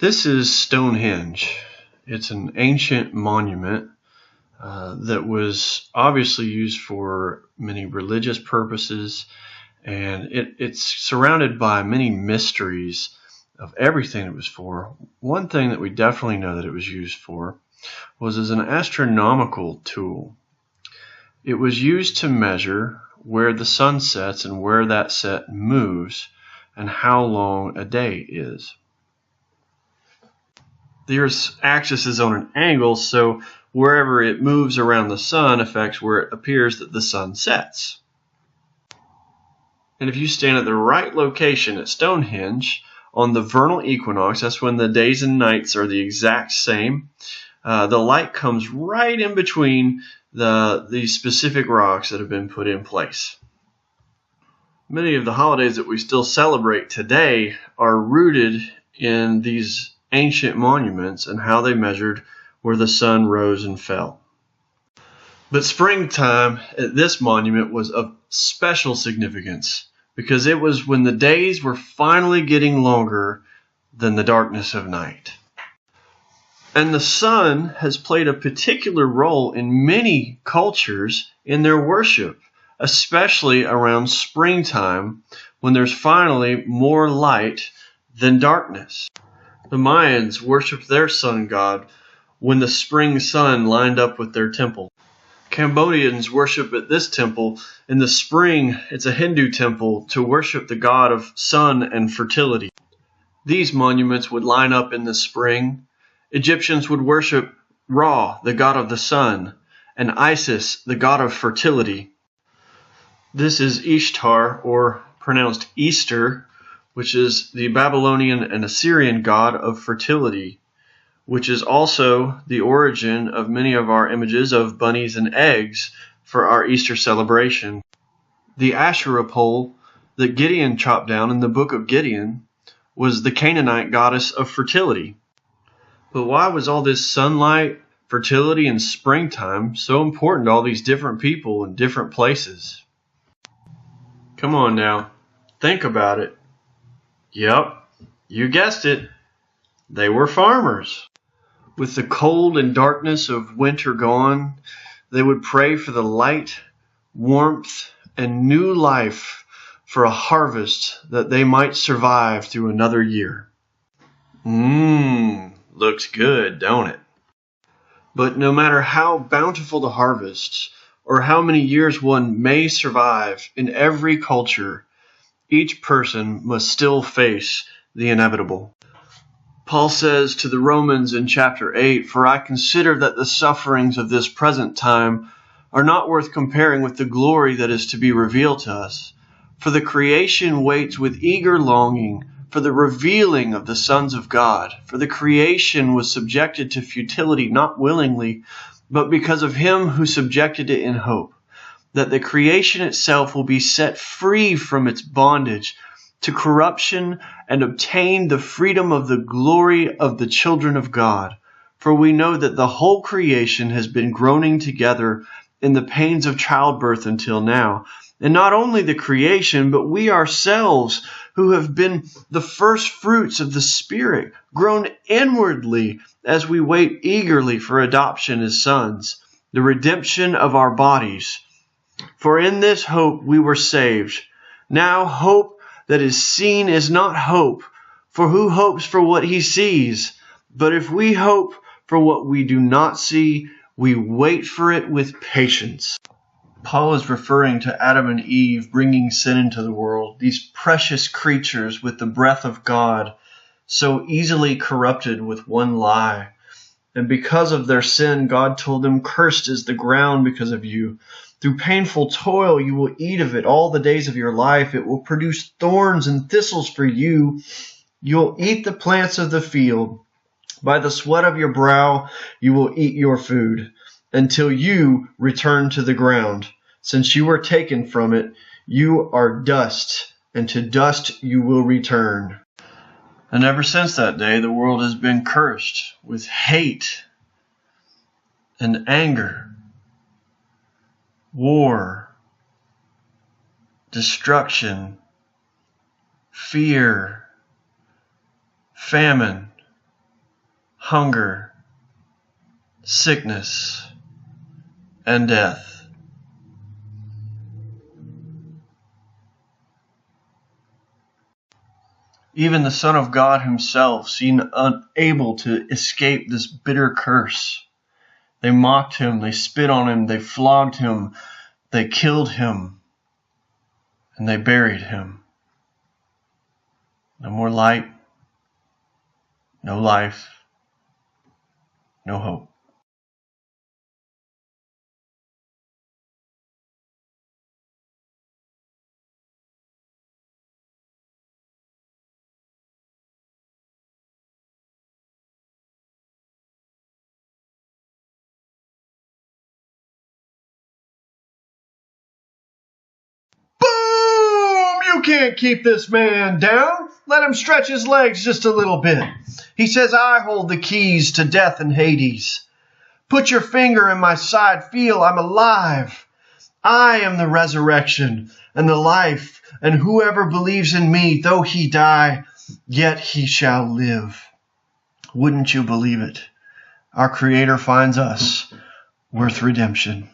This is Stonehenge. It's an ancient monument that was obviously used for many religious purposes, and it's surrounded by many mysteries of everything it was for. One thing that we definitely know that it was used for was as an astronomical tool. It was used to measure where the sun sets and where that set moves and how long a day is. The Earth's axis is on an angle, so wherever it moves around the sun affects where it appears that the sun sets. And if you stand at the right location at Stonehenge on the vernal equinox, that's when the days and nights are the exact same, the light comes right in between these specific rocks that have been put in place. Many of the holidays that we still celebrate today are rooted in these ancient monuments and how they measured where the sun rose and fell. But springtime at this monument was of special significance because it was when the days were finally getting longer than the darkness of night. And the sun has played a particular role in many cultures in their worship, especially around springtime when there's finally more light than darkness. The Mayans worshipped their sun god when the spring sun lined up with their temple. Cambodians worship at this temple in the spring. It's a Hindu temple to worship the god of sun and fertility. These monuments would line up in the spring. Egyptians would worship Ra, the god of the sun, and Isis, the god of fertility. This is Ishtar, or pronounced Easter, which is the Babylonian and Assyrian god of fertility, which is also the origin of many of our images of bunnies and eggs for our Easter celebration. The Asherah pole that Gideon chopped down in the book of Gideon was the Canaanite goddess of fertility. But why was all this sunlight, fertility, and springtime so important to all these different people in different places? Come on now, think about it. Yep, you guessed it. They were farmers. With the cold and darkness of winter gone, they would pray for the light, warmth, and new life for a harvest that they might survive through another year. Looks good, don't it? But no matter how bountiful the harvests, or how many years one may survive in every culture, each person must still face the inevitable. Paul says to the Romans in chapter 8, "For I consider that the sufferings of this present time are not worth comparing with the glory that is to be revealed to us. For the creation waits with eager longing for the revealing of the sons of God. For the creation was subjected to futility not willingly, but because of him who subjected it in hope, that the creation itself will be set free from its bondage to corruption and obtain the freedom of the glory of the children of God. For we know that the whole creation has been groaning together in the pains of childbirth until now. And not only the creation, but we ourselves, who have been the first fruits of the Spirit, groan inwardly as we wait eagerly for adoption as sons, the redemption of our bodies. For in this hope we were saved. Now hope that is seen is not hope, for who hopes for what he sees? But if we hope for what we do not see, we wait for it with patience." Paul is referring to Adam and Eve bringing sin into the world, these precious creatures with the breath of God, so easily corrupted with one lie. And because of their sin, God told them, "Cursed is the ground because of you. Through painful toil you will eat of it all the days of your life. It will produce thorns and thistles for you. You'll eat the plants of the field. By the sweat of your brow you will eat your food, until you return to the ground. Since you were taken from it, you are dust, and to dust you will return." And ever since that day, the world has been cursed with hate and anger, war, destruction, fear, famine, hunger, sickness, and death. Even the Son of God himself seemed unable to escape this bitter curse. They mocked him, they spit on him, they flogged him, they killed him, and they buried him. No more light, no life, no hope. Boom! You can't keep this man down. Let him stretch his legs just a little bit. He says, I hold the keys to death and Hades. Put your finger in my side. Feel I'm alive. I am the resurrection and the life, and whoever believes in me, though he die, yet he shall live. Wouldn't you believe it? Our Creator finds us worth redemption.